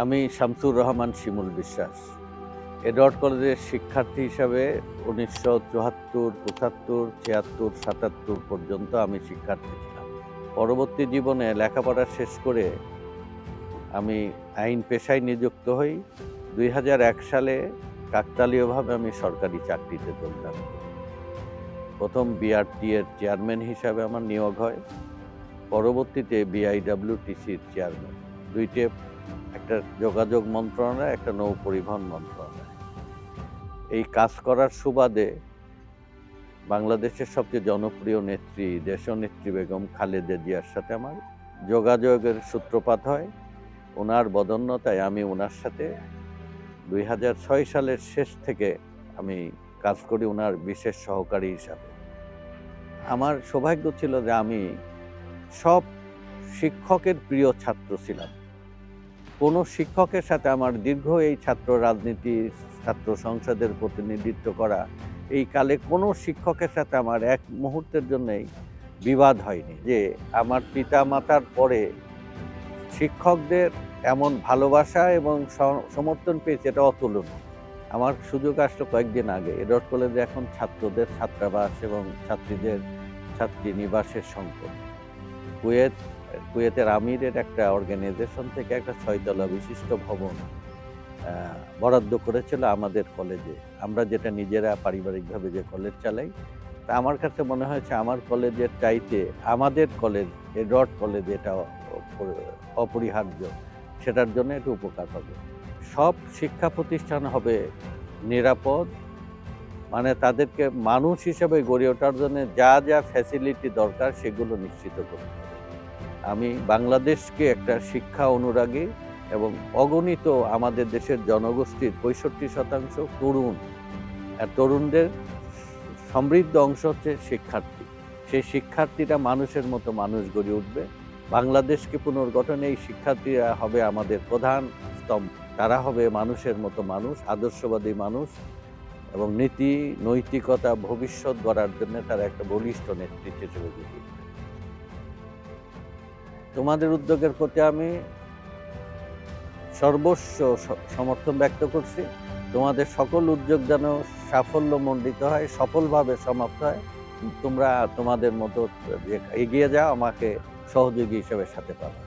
আমি শামসুর রহমান শিমুল বিশ্বাস। এডওয়ার্ড কলেজের শিক্ষার্থী হিসাবে 1974, 75, 76, 77 পর্যন্ত আমি শিক্ষার্থী ছিলাম। পরবর্তী জীবনে লেখাপড়া শেষ করে আমি আইন পেশায় নিযুক্ত হই। 2001 সালে কাকতালীয়ভাবে আমি সরকারি চাকরিতে যোগদান করি। প্রথম বিআরটি এর চেয়ারম্যান হিসাবে আমার নিয়োগ হয়। পরবর্তীতে বিআইডব্লিউটিসির চেয়ারম্যান। দুইটি, একটা যোগাযোগ মন্ত্রণালয়, একটা নৌ পরিবহন মন্ত্রণালয়। এই কাজ করার সুবাদে বাংলাদেশের সবচেয়ে জনপ্রিয় নেত্রী দেশনেত্রী বেগম খালেদা জিয়ার সাথে আমার যোগাযোগের সূত্রপাত হয়। ওনার বদন্যতায় আমি ওনার সাথে 2006 সালের শেষ থেকে আমি কাজ করি ওনার বিশেষ সহকারী হিসাবে। আমার সৌভাগ্য ছিল যে আমি সব শিক্ষকের প্রিয় ছাত্র ছিলাম। কোনো শিক্ষকের সাথে আমার দীর্ঘ এই ছাত্র রাজনীতি, ছাত্র সংসদের প্রতিনিধিত্ব করা এই কালে কোনো শিক্ষকের সাথে আমার এক মুহূর্তের জন্যই বিবাদ হয়নি। যে আমার পিতা মাতার পরে শিক্ষকদের এমন ভালোবাসা এবং সমর্থন পেয়েছে, এটা অতুলনীয়। আমার সুযোগ আসলো কয়েকদিন আগে। এডওয়ার্ড কলেজে এখন ছাত্রদের ছাত্রাবাস এবং ছাত্রীদের ছাত্রী নিবাসের সংকট। কুয়েতের আমিরের একটা অর্গানাইজেশন থেকে একটা 6 তলা বিশিষ্ট ভবন বরাদ্দ করেছিল আমাদের কলেজে। আমরা যেটা নিজেরা পারিবারিকভাবে যে কলেজ চালাই, তা আমার কাছে মনে হয়েছে আমার কলেজের চাইতে আমাদের কলেজ এডওয়ার্ড কলেজ এটা অপরিহার্য, সেটার জন্য একটু উপকার হবে। সব শিক্ষা প্রতিষ্ঠান হবে নিরাপদ, মানে তাদেরকে মানুষ হিসেবে গড়ে ওঠার জন্য যা যা ফ্যাসিলিটি দরকার সেগুলো নিশ্চিত করতে হবে। আমি বাংলাদেশকে একটা শিক্ষা অনুরাগী এবং অগণিত আমাদের দেশের জনগোষ্ঠীর 65% তরুণ, আর তরুণদের সমৃদ্ধ অংশ হচ্ছে শিক্ষার্থী। সেই শিক্ষার্থীরা মানুষের মতো মানুষ গড়ে উঠবে। বাংলাদেশকে পুনর্গঠনে এই শিক্ষার্থীরা হবে আমাদের প্রধান স্তম্ভ। তারা হবে মানুষের মতো মানুষ, আদর্শবাদী মানুষ এবং নীতি নৈতিকতা ভবিষ্যৎ গড়ার জন্য তারা একটা বলিষ্ঠ নেতৃত্ব হিসেবে গড়ে উঠবে। তোমাদের উদ্যোগের প্রতি আমি সর্বস্ব সমর্থন ব্যক্ত করছি। তোমাদের সকল উদ্যোগ যেন সাফল্যমণ্ডিত হয়, সফলভাবে সমাপ্ত হয়। তোমরা তোমাদের মতো এগিয়ে যাও, আমাকে সহযোগী হিসেবে সাথে পাবে।